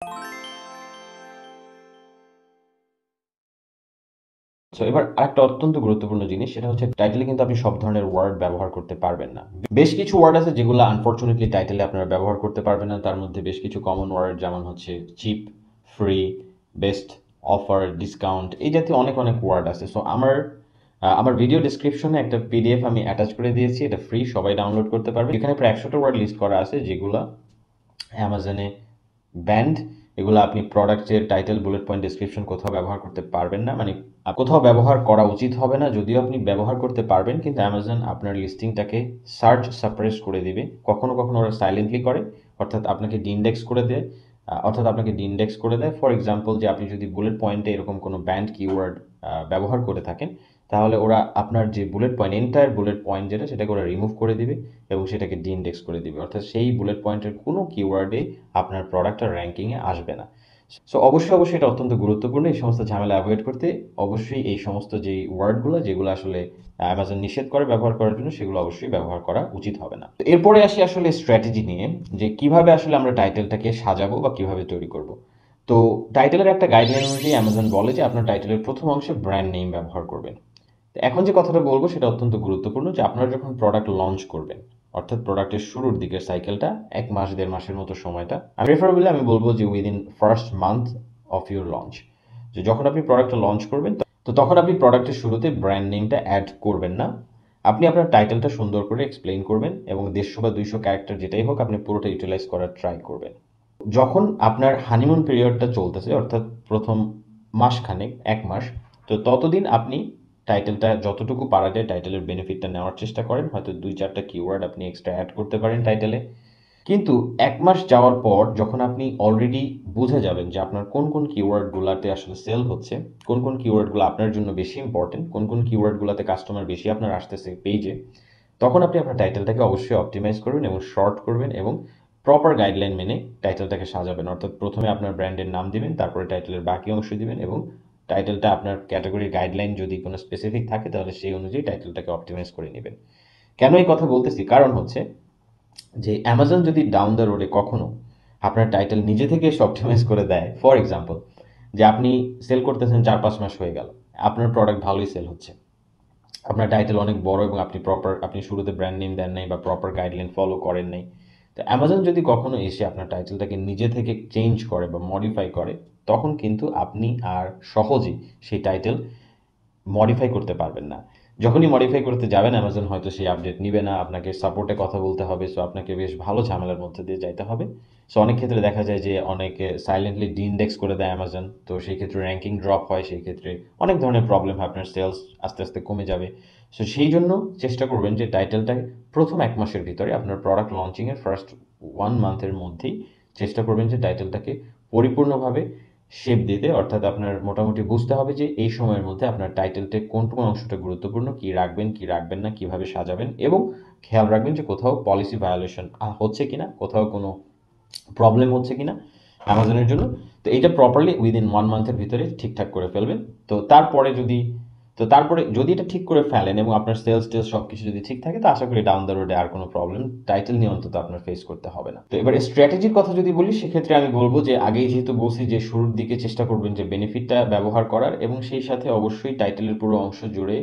So এবার আরেকটা অত্যন্ত গুরুত্বপূর্ণ জিনিস, সেটা হচ্ছে টাইটেলে কিন্তু আপনি সব ধরনের ওয়ার্ড ব্যবহার করতে পারবেন না। বেশ কিছু ওয়ার্ড আছে যেগুলো আনফরচুনেটলি টাইটেলে আপনারা ব্যবহার করতে পারবেন না। তার মধ্যে বেশ কিছু কমন ওয়ার্ড যেমন হচ্ছে cheap, free, best, offer, discount, এই জাতীয় অনেক অনেক ওয়ার্ড আছে। সো আমার ভিডিও ডিসক্রিপশনে একটা পিডিএফ আমি অ্যাটাচ করে দিয়েছি, এটা ফ্রি, সবাই ডাউনলোড করতে পারবে। এখানে প্রায় 100টা ওয়ার্ড লিস্ট করা আছে যেগুলো অ্যামাজনে ব্যান্ড। এগুলো আপনি প্রোডাক্টের টাইটেল, বুলেট পয়েন্ট, ডেসক্রিপশন কোথাও ব্যবহার করতে পারবেন না, মানে কোথাও ব্যবহার করা উচিত হবে না। যদিও আপনি ব্যবহার করতে পারবেন, কিন্তু অ্যামাজন আপনার লিস্টিংটাকে সার্চ সাপ্রেস করে দিবে। কখনো কখনো ওরা সাইলেন্টলি করে, অর্থাৎ আপনাকে ডিইন্ডেক্স করে দেয়। ফর এক্সাম্পল, যে আপনি যদি বুলেট পয়েন্টে এরকম কোনো ব্যান্ড কিওয়ার্ড ব্যবহার করে থাকেন, তাহলে ওরা আপনার যে bullet point, entire bullet point যেটা, সেটাকে ওরা রিমুভ করে দিবে এবং সেটাকে ডিইন্ডেক্স করে দিবে। অর্থাৎ সেই বুলেট পয়েন্টের কোনো কিওয়ার্ডে আপনার প্রোডাক্টের র্যাঙ্কিংয়ে আসবে না। সো অবশ্যই এটা অত্যন্ত গুরুত্বপূর্ণ। এই সমস্ত ঝামেলা অ্যাভয়েড করতে অবশ্যই এই সমস্ত যেই ওয়ার্ডগুলো, যেগুলো আসলে অ্যামাজন নিষেধ করে ব্যবহার করার জন্য, সেগুলো অবশ্যই ব্যবহার করা উচিত হবে না। তো এরপরে আসি আসলে স্ট্র্যাটেজি নিয়ে, যে কিভাবে আসলে আমরা টাইটেলটাকে সাজাবো বা কিভাবে তৈরি করব। তো টাইটেলের একটা গাইডলাইন অনুযায়ী অ্যামাজন বলে যে আপনার টাইটেলের প্রথম অংশে ব্র্যান্ড নেম ব্যবহার করবেন। তো এখন যে কথাটা বলবো সেটা অত্যন্ত গুরুত্বপূর্ণ, যে আপনারা যখন প্রোডাক্ট লঞ্চ করবেন, অর্থাৎ প্রোডাক্টের শুরুর দিকের সাইকেলটা, 1 মাস 1.5 মাসের মতো সময়টা, প্রেফারেবলি আমি বলবো যে within first month of your launch, যে যখন আপনি প্রোডাক্টটা লঞ্চ করবেন, তো তখন আপনি প্রোডাক্টের শুরুতে ব্র্যান্ড নেমটা অ্যাড করবেন না। আপনি আপনার টাইটেলটা সুন্দর করে এক্সপ্লেইন করবেন এবং 150 বা 200 ক্যারেক্টার যেটাই হোক, আপনি পুরোটা ইউটিলাইজ করার ট্রাই করবেন। যখন আপনার হানিমুন পিরিয়ডটা চলতেছে, অর্থাৎ প্রথম মাসখানেক, 1 মাস, তো ততদিন আপনি টাইটেলটা যতটুকু পারা যায় টাইটেলের বেনিফিটটা নেওয়ার চেষ্টা করেন। হয়তো 2-4টা কিওয়ার্ড আপনি এক্সট্রা অ্যাড করতে পারেন টাইটেলে। কিন্তু 1 মাস যাওয়ার পর যখন আপনি অলরেডি বুঝে যাবেন যে আপনার কোন কোন কিওয়ার্ডগুলোতে আসলে সেল হচ্ছে, কোন কোন কিওয়ার্ডগুলো আপনার জন্য বেশি ইম্পর্টেন্ট, কোন কোন কিওয়ার্ডগুলোতে কাস্টমার বেশি আপনার আসতেছে পেজে, তখন আপনি আপনার টাইটেলটাকে অবশ্যই অপটিমাইজ করবেন এবং শর্ট করবেন এবং প্রপার গাইডলাইন মেনে টাইটেলটাকে সাজাবেন। অর্থাৎ প্রথমে আপনার ব্র্যান্ডের নাম দিবেন, তারপরে টাইটেলের বাকি অংশ দিবেন এবং টাইটেলটা আপনার ক্যাটাগরির গাইডলাইন যদি কোনো স্পেসিফিক থাকে, তাহলে সেই অনুযায়ী টাইটেলটাকে অপটিমাইজ করে নেবেন। কেন এই কথা বলতেছি, কারণ হচ্ছে যে অ্যামাজন যদি ডাউন দ্য রোডে কখনো আপনার টাইটেল নিজে থেকে এসে অপটিমাইজ করে দেয়, ফর এক্সাম্পল, যে আপনি সেল করতেছেন 4-5 মাস হয়ে গেল, আপনার প্রোডাক্ট ভালোই সেল হচ্ছে, আপনার টাইটেল অনেক বড় এবং আপনি শুরুতে ব্র্যান্ড নেম দেন নাই বা প্রপার গাইডলাইন ফলো করেন নাই, তো অ্যামাজন যদি কখনো এসে আপনার টাইটেলটাকে নিজে থেকে চেঞ্জ করে বা মডিফাই করে, তখন কিন্তু আপনি আর সহজেই সেই টাইটেল মডিফাই করতে পারবেন না। যখনই মডিফাই করতে যাবেন, অ্যামাজন হয়তো সেই আপডেট নিবে না, আপনাকে সাপোর্টে কথা বলতে হবে। সো আপনাকে বেশ ভালো ঝামেলার মধ্যে দিয়ে যাইতে হবে। সো অনেক ক্ষেত্রে দেখা যায় যে অনেকে সাইলেন্টলি ডিইন্ডেক্স করে দেয় অ্যামাজন, তো সেই ক্ষেত্রে র্যাঙ্কিং ড্রপ হয়, সেই ক্ষেত্রে অনেক ধরনের প্রবলেম হয়, আপনার সেলস আস্তে আস্তে কমে যাবে। সো সেই জন্য চেষ্টা করবেন যে টাইটেলটা প্রথম 1 মাসের ভিতরে, আপনার প্রোডাক্ট লঞ্চিংয়ের ফার্স্ট 1 মান্থের মধ্যেই চেষ্টা করবেন যে টাইটেলটাকে পরিপূর্ণভাবে শেপ দিতে। অর্থাৎ আপনার মোটামুটি বুঝতে হবে যে এই সময়ের মধ্যে আপনার টাইটেলটা কোন কোন অংশটা গুরুত্বপূর্ণ, কি রাখবেন কি রাখবেন না, কিভাবে সাজাবেন, এবং খেয়াল রাখবেন যে কোথাও পলিসি ভায়োলেশন হচ্ছে কিনা, কোথাও কোনো প্রবলেম হচ্ছে কিনা অ্যামাজনের জন্য। তো এটা প্রপারলি উইদিন 1 মান্থের ভিতরে ঠিকঠাক করে ফেলবেন। তো তারপরে যদি এটা ঠিক করে ফেলেন এবং আপনার সেলস টেলস সবকিছু যদি ঠিক থাকে, তো আশা করি ডাউন দ্য রোডে আর কোনো প্রবলেম টাইটেল নিয়ে অন্তত আপনার ফেস করতে হবে না। তো এবার স্ট্র্যাটেজির কথা যদি বলি, সেক্ষেত্রে আমি বলবো যে আগেই যেহেতু বলছি যে শুরুর দিকে চেষ্টা করবেন যে বেনিফিটটা ব্যবহার করার, এবং সেই সাথে অবশ্যই টাইটেলের পুরো অংশ জুড়ে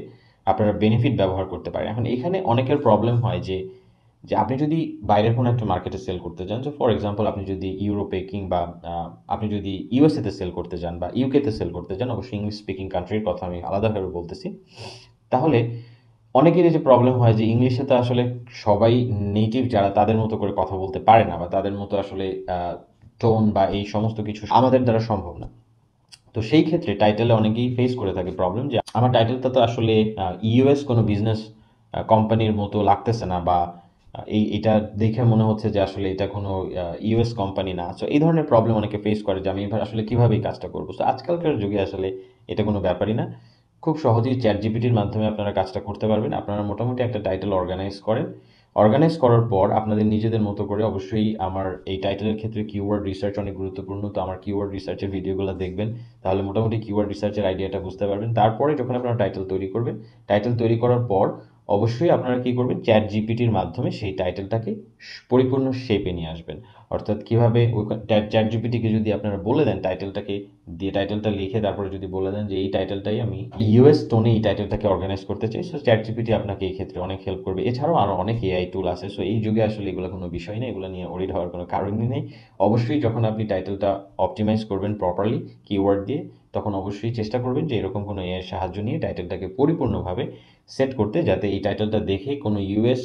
আপনারা বেনিফিট ব্যবহার করতে পারেন। এখন এখানে অনেকের প্রবলেম হয় যে যে আপনি যদি বাইরের কোনো একটা মার্কেটে সেল করতে যান, যে ফর এক্সাম্পল আপনি যদি ইউরোপে কিংবা আপনি যদি ইউএসএতে সেল করতে যান বা ইউকেতে সেল করতে যান, অবশ্যই ইংলিশ স্পিকিং কান্ট্রির কথা আমি আলাদাভাবে বলতেছি, তাহলে অনেকেরই যে প্রবলেম হয় যে ইংলিশে তো আসলে সবাই নেটিভ যারা তাদের মতো করে কথা বলতে পারে না, বা তাদের মতো আসলে টোন বা এই সমস্ত কিছু আমাদের দ্বারা সম্ভব না। তো সেই ক্ষেত্রে টাইটেলে অনেকেই ফেস করে থাকে প্রবলেম, যে আমার টাইটেলটা তো আসলে ইউএস কোনো বিজনেস কোম্পানির মতো লাগতেছে না, বা এটা দেখে মনে হচ্ছে যে আসলে এটা কোনো ইউএস কোম্পানি না। সো এই ধরনের প্রবলেম অনেকে ফেস করে, যে আমি এবার আসলে কিভাবে এই কাজটা করবো। তো আজকালকার যুগে আসলে এটা কোনো ব্যাপারই না, খুব সহজেই চ্যাট জিপিটির মাধ্যমে আপনারা কাজটা করতে পারবেন। আপনারা মোটামুটি একটা টাইটেল অর্গানাইজ করেন, অর্গানাইজ করার পর আপনাদের নিজেদের মতো করে, অবশ্যই আমার এই টাইটেলের ক্ষেত্রে কিওয়ার্ড রিসার্চ অনেক গুরুত্বপূর্ণ, তো আমার কিওয়ার্ড রিসার্চের ভিডিওগুলো দেখবেন, তাহলে মোটামুটি কিওয়ার্ড রিসার্চের আইডিয়াটা বুঝতে পারবেন। তারপরে যখন আপনারা টাইটেল তৈরি করবেন, টাইটেল তৈরি করার পর অবশ্যই আপনারা কি করবেন, চ্যাট জিপিটির মাধ্যমে সেই টাইটেলটাকে পরিপূর্ণ শেপে নিয়ে আসবেন। অর্থাৎ কিভাবে চ্যাট জিপিটিকে যদি আপনারা বলে দেন টাইটেলটাকে দিয়ে, টাইটেলটা লিখে তারপরে যদি বলে দেন যে এই টাইটেলটাই আমি ইউএস টোনে এই টাইটেলটাকে অর্গানাইজ করতে চাই, সো চ্যাট জিপিটি আপনাকে এই ক্ষেত্রে অনেক হেল্প করবে। এছাড়াও আরও অনেক এআই টুল আছে। সো এই যুগে আসলে এগুলো কোনো বিষয় নেই, এগুলো নিয়ে ওরিড হওয়ার কোনো কারণই নেই। অবশ্যই যখন আপনি টাইটেলটা অপটিমাইজ করবেন প্রপারলি কিওয়ার্ড দিয়ে, তখন অবশ্যই চেষ্টা করবেন যে এরকম কোনো এআই সাহায্য নিয়ে টাইটেলটাকে পরিপূর্ণভাবে সেট করতে, যাতে এই টাইটেলটা দেখে কোনো ইউএস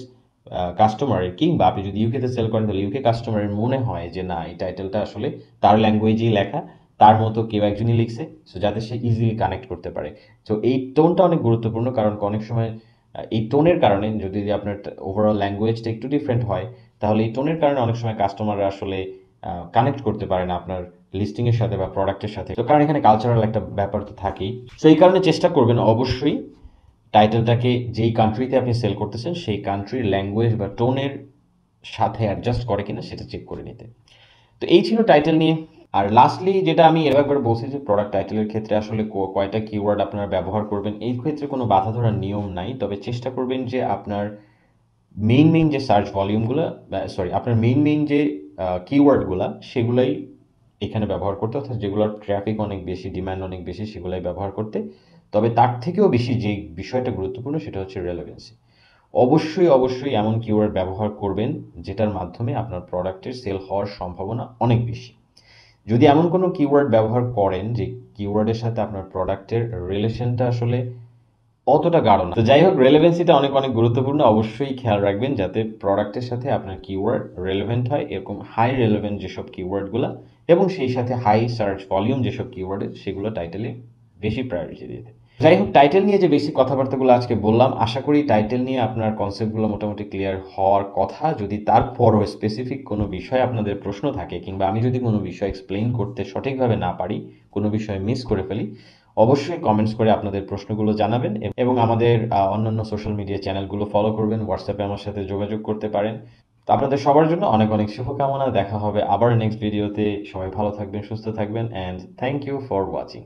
কাস্টমারের, কিংবা আপনি যদি ইউকেতে সেল করেন তাহলে ইউকে কাস্টমারের মনে হয় যে না, এই টাইটেলটা আসলে তার ল্যাঙ্গুয়েজেই লেখা, তার মতো কেউ একজনই লিখছে, সো যাতে সে ইজিলি কানেক্ট করতে পারে। সো এই টোনটা অনেক গুরুত্বপূর্ণ, কারণ অনেক সময় এই টোনের কারণে যদি আপনার ওভারঅল ল্যাঙ্গুয়েজটা একটু ডিফারেন্ট হয়, তাহলে এই টোনের কারণে অনেক সময় কাস্টমাররা আসলে কানেক্ট করতে পারে না আপনার লিস্টিংয়ের সাথে বা প্রোডাক্টের সাথে। তো কারণ এখানে কালচারাল একটা ব্যাপার তো থাকেই। সো এই কারণে চেষ্টা করবেন অবশ্যই টাইটেলটাকে যেই কান্ট্রিতে আপনি সেল করতেছেন সেই কান্ট্রির ল্যাঙ্গুয়েজ বা টোনের সাথে অ্যাডজাস্ট করে কিনা সেটা চেক করে নিতে। তো এই ছিল টাইটেল নিয়ে। আর লাস্টলি যেটা আমি এর একবার বলছি যে প্রোডাক্ট টাইটেলের ক্ষেত্রে আসলে কয়টা কিওয়ার্ড আপনারা ব্যবহার করবেন, এই ক্ষেত্রে কোনো বাধা ধরার নিয়ম নাই। তবে চেষ্টা করবেন যে আপনার মেইন যে সার্চ ভলিউমগুলো, আপনার মেইন যে কিওয়ার্ডগুলো সেগুলাই এখানে ব্যবহার করতে, অর্থাৎ যেগুলোর ট্রাফিক অনেক বেশি, ডিমান্ড অনেক বেশি, সেগুলাই ব্যবহার করতে। তবে তার থেকেও বেশি যে বিষয়টা গুরুত্বপূর্ণ সেটা হচ্ছে রেলেভেন্সি। অবশ্যই এমন কিওয়ার্ড ব্যবহার করবেন যেটার মাধ্যমে আপনার প্রোডাক্টের সেল হওয়ার সম্ভাবনা অনেক বেশি। যদি এমন কোনো কিওয়ার্ড ব্যবহার করেন যে কিওয়ার্ডের সাথে আপনার প্রোডাক্টের রিলেশনটা আসলে অতটা গাঢ় না, তো যাই হোক, রেলেভেন্সিটা অনেক গুরুত্বপূর্ণ। অবশ্যই খেয়াল রাখবেন যাতে প্রোডাক্টের সাথে আপনার কিওয়ার্ড রেলেভেন্ট হয়, এরকম হাই রেলেভেন্ট যেসব কিওয়ার্ডগুলো, এবং সেই সাথে হাই সার্চ ভলিউম যেসব কিওয়ার্ডের, সেগুলো টাইটেলে বেশি প্রায়োরিটি দিতে। যাই হোক, টাইটেল নিয়ে যে বেসিক কথাবার্তাগুলো আজকে বললাম, আশা করি টাইটেল নিয়ে আপনার কনসেপ্টগুলো মোটামুটি ক্লিয়ার হওয়ার কথা। যদি তারপরও স্পেসিফিক কোনো বিষয় আপনাদের প্রশ্ন থাকে, কিংবা আমি যদি কোনো বিষয় এক্সপ্লেইন করতে সঠিকভাবে না পারি, কোনো বিষয় মিস করে ফেলি, অবশ্যই কমেন্টস করে আপনাদের প্রশ্নগুলো জানাবেন, এবং আমাদের অন্যান্য সোশ্যাল মিডিয়া চ্যানেলগুলো ফলো করবেন। হোয়াটসঅ্যাপে আমার সাথে যোগাযোগ করতে পারেন। তো আপনাদের সবার জন্য অনেক শুভকামনা। দেখা হবে আবার নেক্সট ভিডিওতে। সবাই ভালো থাকবেন, সুস্থ থাকবেন, and thank you for watching.